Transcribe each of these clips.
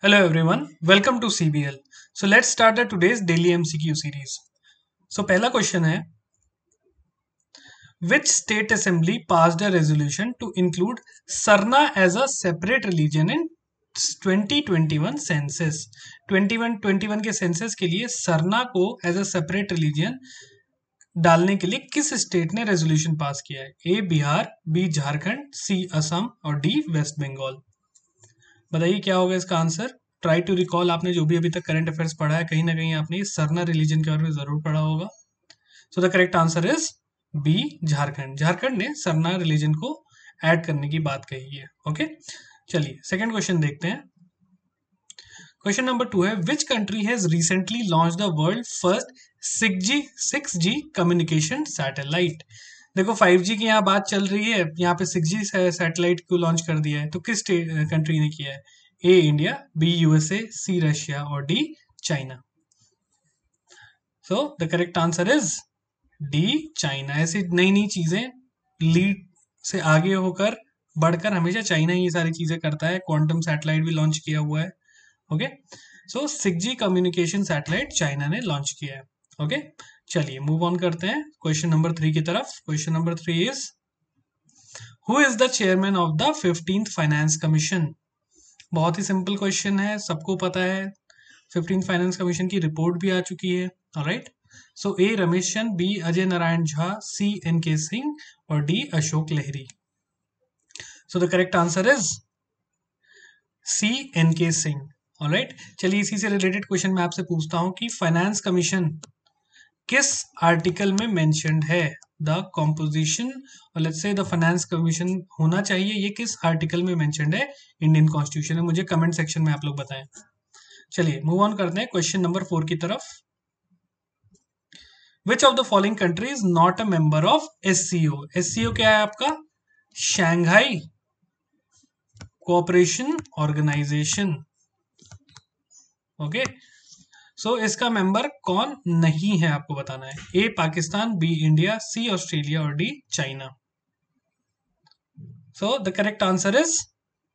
Hello everyone, welcome to CBL. So let's start the today's daily MCQ series. So पहला question है, which state assembly passed a resolution to include Sarna as a separate religion in 2021 census? 21 के census के लिए सरना को as a separate religion डालने के लिए किस स्टेट ने रेजोल्यूशन पास किया है? ए बिहार, बी झारखंड, सी असम और डी वेस्ट बंगाल। बताइए क्या होगा इसका आंसर। ट्राई टू रिकॉल, आपने जो भी अभी तक करंट अफेयर्स पढ़ा है कहीं ना कहीं आपने सरना रिलीजन के बारे में जरूर पढ़ा होगा। So the correct answer is B Jharkhand. Jharkhand ने सरना रिलीजन को ऐड करने की बात कही है। ओके, चलिए सेकंड क्वेश्चन देखते हैं। क्वेश्चन नंबर 2 है, which country has recently launch the world first 6G communication satellite. देखो 5G की यहाँ बात चल रही है, यहाँ पे 6G सैटेलाइट को लॉन्च कर दिया है, तो किस कंट्री ने किया है? ए India, B USA, see Russia और D China. So the correct answer is D China. ऐसी नई नई चीजें लीड से आगे होकर बढ़कर हमेशा चाइना ही ये सारी चीजें करता है। क्वांटम सैटेलाइट भी लॉन्च किया हुआ है। ओके, सो 6G कम्युनिकेशन सैटेलाइट चाइना ने लॉन्च किया है। ओके, चलिए मूव ऑन करते हैं क्वेश्चन नंबर 3 की तरफ। Question number 3 is, who is the chairman of the 15th finance commission? बहुत ही सिंपल क्वेश्चन है, सबको पता है। 15th फाइनेंस कमीशन की रिपोर्ट भी आ चुकी है। Alright, so A Ramesh Chand, B Ajay Narayan Jha, C NK Singh और D Ashok Lahiri. So the correct answer is C NK Singh. Alright, चलिए इसी से रिलेटेड क्वेश्चन मैं आपसे पूछता हूं कि फाइनेंस कमीशन किस आर्टिकल में मेंशन्ड है? द कॉम्पोजिशन और let's say the finance commission होना चाहिए, ये किस आर्टिकल में मेंशन्ड है इंडियन कॉन्स्टिट्यूशन में? मुझे कमेंट सेक्शन में आप लोग बताएं। चलिए मूव ऑन करते हैं क्वेश्चन नंबर 4 की तरफ। Which of the following country is not a member of SCO? SCO क्या है आपका? Shanghai cooperation organisation. Okay, so इसका मेंबर कौन नहीं है आपको बताना है। A Pakistan, B India, C Australia और D China. So the correct answer is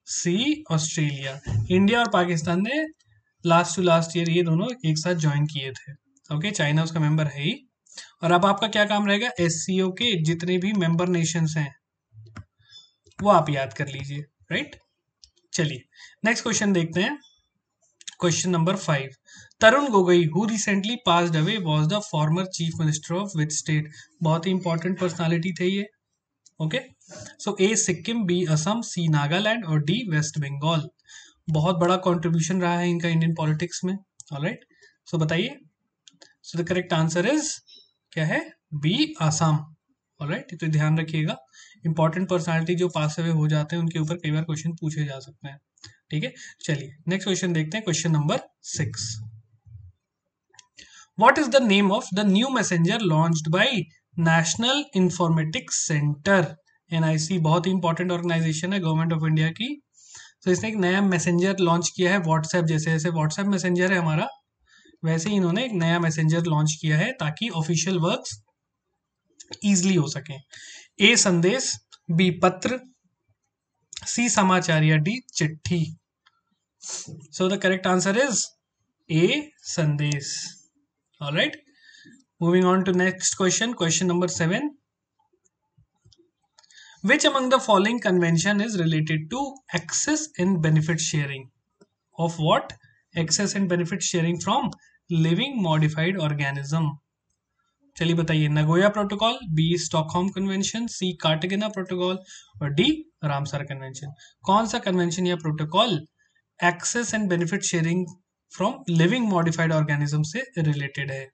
C Australia. India और पाकिस्तान ने लास्ट टू लास्ट ईयर ये दोनों एक साथ ज्वाइन किए थे। ओके, चाइना उसका मेंबर है ही। और अब आपका क्या काम रहेगा? SCO के जितने भी मेंबर नेशंस हैं वो आप याद कर लीजिए। राइट, चलिए नेक्स्ट क्वेश्चन देखते हैं। Question number 5, Tarun Gogoi who recently passed away was the former chief minister of which state? बहुत ही इंपॉर्टेंट पर्सनालिटी थे ये। ओके, सो ए सिक्किम, बी असम, सी नागालैंड और डी वेस्ट बंगाल। बहुत बड़ा कंट्रीब्यूशन रहा है इनका इंडियन पॉलिटिक्स में। ऑलराइट, सो बताइए। सो द करेक्ट आंसर इज क्या है? बी आसाम। ऑलराइट, तो ध्यान रखिएगा, इंपॉर्टेंट पर्सनालिटी जो पास अवे हो जाते हैं उनके ऊपर कई बार क्वेश्चन पूछे जा सकते हैं। ठीक है, चलिए नेक्स्ट क्वेश्चन देखते हैं। Question number 6, what is the name of the new messenger launched by national informatics centre? NIC बहुत ही इंपॉर्टेंट ऑर्गेनाइजेशन है गवर्नमेंट ऑफ इंडिया की। तो इसने एक नया मैसेंजर लॉन्च किया है। व्हाट्सएप जैसे जैसे व्हाट्सएप मैसेंजर है हमारा, वैसे ही इन्होंने एक नया मैसेंजर लॉन्च किया है ताकि ऑफिशियल वर्क्स इजीली हो सके। ए संदेश, बी पत्र, सी समाचार या डी चिट्ठी। So the correct answer is A संदेश। Alright, moving on to next question. Question number 7, which among the following convention is related to access and benefit sharing? Of what? Access and benefit sharing from living modified organism। चलिए बताइए। Nagoya protocol, B Stockholm convention, C Cartagena protocol और D Ramsar convention. कौन सा convention या protocol access and benefit sharing from living modified organism से related है?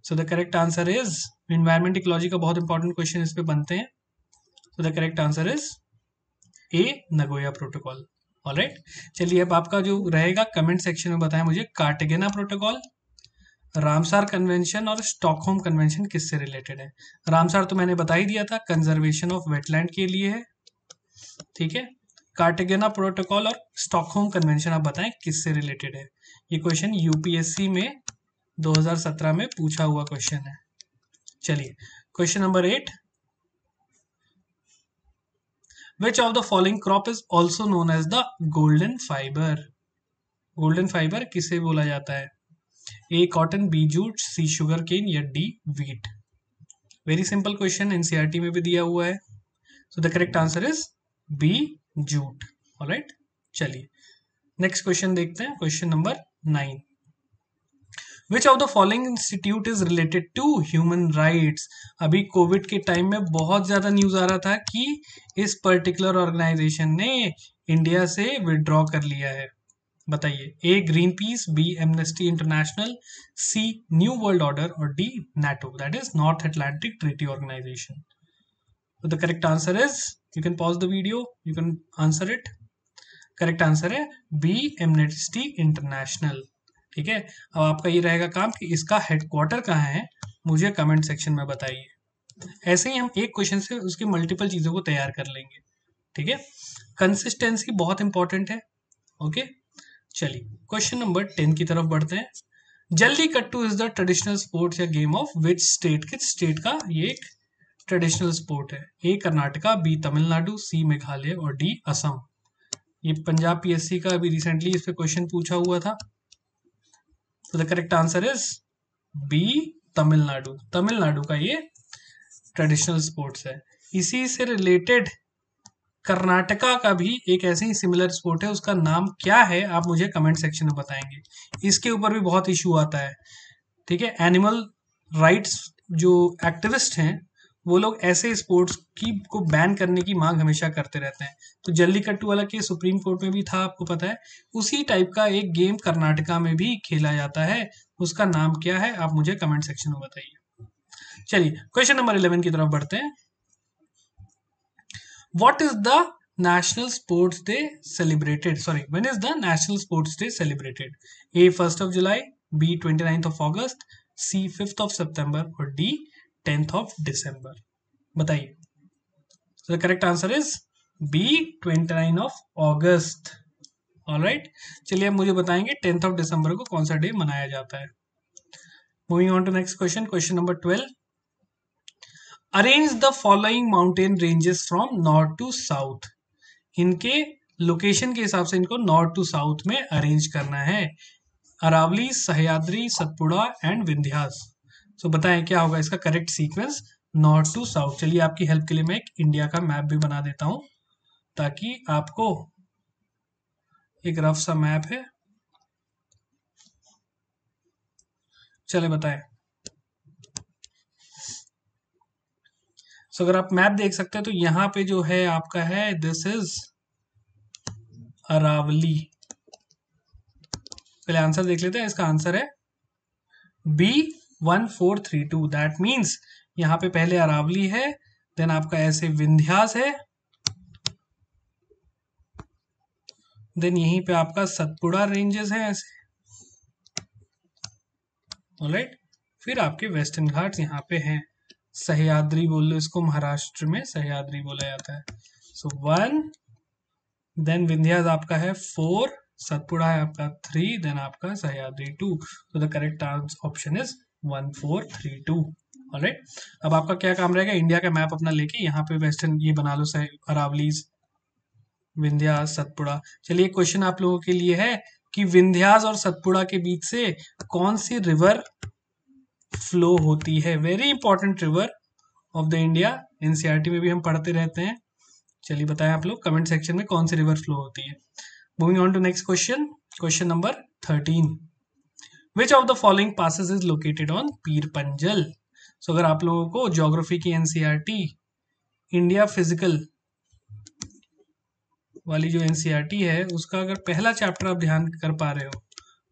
So the correct answer is, environment ecology का बहुत इंपॉर्टेंट क्वेश्चन इस पे बनते हैं। So the correct answer is A Nagoya protocol. Alright, चलिए अब आपका जो रहेगा कमेंट सेक्शन में बताएं मुझे, कार्टागेना प्रोटोकॉल, रामसार कन्वेंशन और स्टॉकहोम कन्वेंशन किससे रिलेटेड है? रामसार तो मैंने बता ही दिया था, कंजर्वेशन ऑफ वेटलैंड के लिए है। ठीक है, कार्टागेना प्रोटोकॉल और स्टॉकहोम कन्वेंशन आप बताएं किससे रिलेटेड है। ये क्वेश्चन यूपीएससी में 2017 में पूछा हुआ क्वेश्चन है। चलिए question number 8, which of the following crop is also known as the golden fiber? Golden fibre किसे बोला जाता है? A cotton, B jute, C sugar cane या D wheat? Very simple question, NCERT में भी दिया हुआ है। So the correct answer is B jute. Alright, चलिए नेक्स्ट क्वेश्चन देखते हैं, question number 9। Which of the following institute is related to human rights? अभी कोविड के टाइम में बहुत ज्यादा न्यूज आ रहा था कि इस पर्टिकुलर ऑर्गेनाइजेशन ने इंडिया से विड्रॉ कर लिया है। बताइए, A Greenpeace, B Amnesty International, C New World Order और D NATO, that is North Atlantic Treaty Organisation. The correct answer is, you can pause the video, you can answer it. Correct answer है B Amnesty International. ठीक है, अब आपका ये रहेगा काम कि इसका हेडक्वार्टर कहाँ है, मुझे कमेंट सेक्शन में बताइए। ऐसे ही हम एक क्वेश्चन से उसकी मल्टीपल चीजों को तैयार कर लेंगे। ठीक है, कंसिस्टेंसी बहुत इंपॉर्टेंट है। ओके, चलिए क्वेश्चन नंबर 10 की तरफ बढ़ते हैं। Jallikattu is the traditional sports या गेम ऑफ विच स्टेट? किस स्टेट का ये एक ट्रेडिशनल स्पोर्ट है? ए कर्नाटका, बी तमिलनाडु, सी मेघालय और डी असम। ये पंजाब पीएससी का अभी रिसेंटली इस पे क्वेश्चन पूछा हुआ था। तो the correct answer is B Tamil Nadu. Tamil Nadu का ये ट्रेडिशनल स्पोर्ट्स है। इसी से रिलेटेड कर्नाटका का भी एक ऐसे ही सिमिलर स्पोर्ट है, उसका नाम क्या है आप मुझे कमेंट सेक्शन में बताएंगे। इसके ऊपर भी बहुत इशू आता है। ठीक है, एनिमल राइट्स जो एक्टिविस्ट हैं वो लोग ऐसे स्पोर्ट्स की को बैन करने की मांग हमेशा करते रहते हैं। तो जल्लीकट्टू वाला केस सुप्रीम कोर्ट में भी था, आपको पता है। उसी टाइप का एक गेम कर्नाटका में भी खेला जाता है, उसका नाम क्या है आप मुझे कमेंट सेक्शन में बताइए। चलिए क्वेश्चन नंबर 11 की तरफ बढ़ते हैं। What is the National Sports Day celebrated? Sorry, when is the National Sports Day celebrated? A 1st of July, B 29th of August, C 5th of September और D 10th of December. बताइए। So the correct answer is B 29 of August. Alright, चलिए अब मुझे बताएंगे 10th of December को कौन सा day मनाया जाता है। Moving on to next question, question number 12. Arrange the following mountain ranges from north to south. इनके लोकेशन के हिसाब से इनको नॉर्थ टू साउथ में अरेंज करना है। अरावली, सह्याद्री, सतपुड़ा एंड विंध्यास। सो बताएं क्या होगा इसका correct sequence north to south. चलिए आपकी हेल्प के लिए मैं एक इंडिया का मैप भी बना देता हूं ताकि आपको एक रफ सा मैप है। चले बताएं। अगर आप मैप देख सकते हैं तो यहाँ पे जो है आपका है, दिस इज अरावली। पहले आंसर देख लेते हैं, इसका आंसर है बी 1432। दैट मीन्स यहाँ पे पहले अरावली है, देन आपका ऐसे विंध्यास है, देन यहीं पे आपका सतपुड़ा रेंजेस है ऐसे। ऑलराइट, फिर आपके वेस्टर्न घाट्स यहाँ पे हैं। सह्याद्री बोल लो इसको, महाराष्ट्र में सह्याद्री बोला जाता है। सो 1, देन विंध्यास आपका है 4, सतपुड़ा है आपका 3, देन आपका सह्याद्री 2। तो the correct option is 1432। Alright, अब आपका क्या काम रहेगा, इंडिया का मैप अपना लेके यहाँ पे वेस्टर्न ये बना लो, अरावली, विंध्यास, सतपुड़ा। चलिए क्वेश्चन आप लोगों के लिए है कि विंध्यास और सतपुड़ा के बीच से कौन सी रिवर फ्लो होती है। Very important river of the India, NCERT में भी हम पढ़ते रहते हैं। चलिए बताएं आप लोग कमेंट सेक्शन में कौन सी रिवर फ्लो होती है। Moving on to next question, question number 13। Which of the following passes is located on Pir Panjal? सो अगर आप लोगों को ज्योग्राफी की एनसीईआरटी, इंडिया फिजिकल वाली जो एनसीईआरटी है उसका अगर पहला चैप्टर आप ध्यान कर पा रहे हो,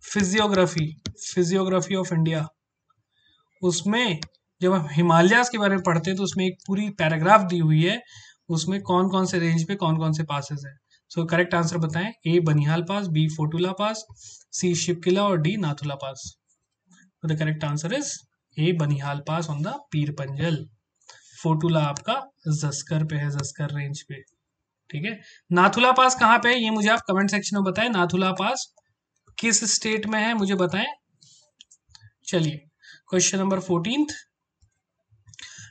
फिजियोग्राफी ऑफ इंडिया, उसमें जब हम हिमालयास के बारे में पढ़ते हैं तो उसमें एक पूरी पैराग्राफ दी हुई है, उसमें कौन कौन से रेंज पे कौन कौन से पासेस है। सो करेक्ट आंसर बताएं। ए बनिहाल पास, बी फोटुला पास, सी शिवकिला और डी नाथुला पास। तो the correct answer is A Banihal pass on the पीर पंजल। फोटुला आपका जस्कर पे है, जस्कर रेंज पे। ठीक है, नाथुला पास कहाँ पे है ये मुझे आप कमेंट सेक्शन में बताएं। नाथुला पास किस स्टेट में है मुझे बताएं। चलिए question number 14।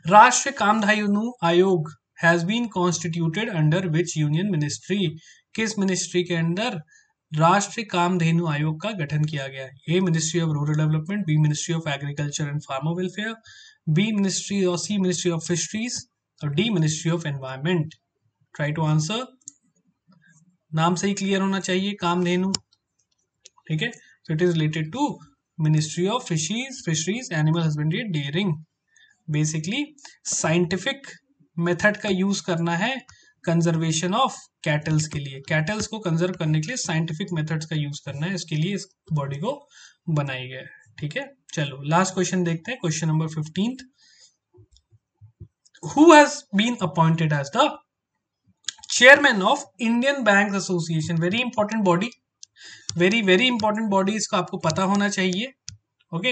Rashtriya Kamdhenu Aayog has been constituted under which union ministry? किस मिनिस्ट्री के अंदर राष्ट्रीय कामधेनु आयोग का गठन किया गया है? A ministry of rural development, B ministry of agriculture and farmer welfare, B ministry और सी मिनिस्ट्री ऑफ फिशरीज और D ministry of environment. Try to answer. नाम से ही क्लियर होना चाहिए, कामधेनु, ठीक है। So it is related to ministry of fisheries animal husbandry dairying. Basically scientific method का यूज करना है कंजर्वेशन ऑफ कैटल्स के लिए, कैटल्स को कंजर्व करने के लिए साइंटिफिक मेथड्स का यूज करना है, इसके लिए इस बॉडी को बनाई गया है, ठीक है। चलो लास्ट क्वेश्चन देखते हैं, question number 15। Who has been appointed as the chairman of Indian Bank Association? Very important body, very important body, इसको आपको पता होना चाहिए, okay.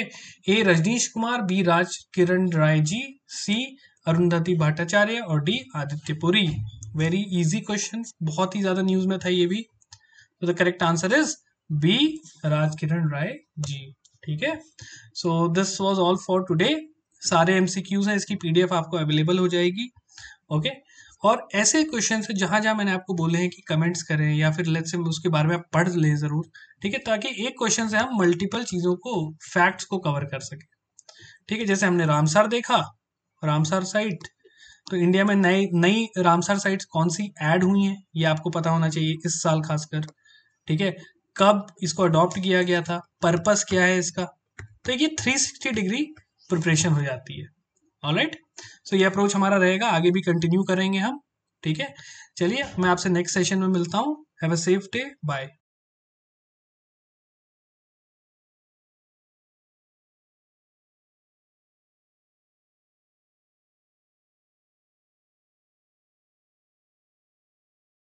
A Rajnish Kumar, B Raj Kiran Rai ji, C Arundhati Bhattacharya और D Aditya Puri. Very easy question, बहुत ही ज्यादा न्यूज में था ये भी। तो the correct answer is B Raj Kiran Rai ji, ठीक है। So this was all for today. सारे एमसीक्यूज हैं, इसकी पीडीएफ आपको अवेलेबल हो जाएगी, ओके। और ऐसे क्वेश्चन है जहां जहां मैंने आपको बोले हैं कि कमेंट्स करें या फिर लेट्स से उसके बारे में आप पढ़ लें जरूर, ठीक है, ताकि एक क्वेश्चन से हम मल्टीपल चीजों को, फैक्ट्स को कवर कर सके, ठीक है। जैसे हमने रामसर देखा, रामसर साइट, तो इंडिया में नई रामसर साइट्स कौन सी ऐड हुई हैं ये आपको पता होना चाहिए इस साल खासकर, ठीक है। कब इसको अडॉप्ट किया गया था, पर्पस क्या है इसका, तो ये 360 डिग्री प्रिपरेशन हो जाती है। ऑलराइट, सो ये अप्रोच हमारा रहेगा, आगे भी कंटिन्यू करेंगे हम, ठीक है। चलिए मैं आपसे नेक्स्ट सेशन में मिलता हूँ। Have a safe day, bye.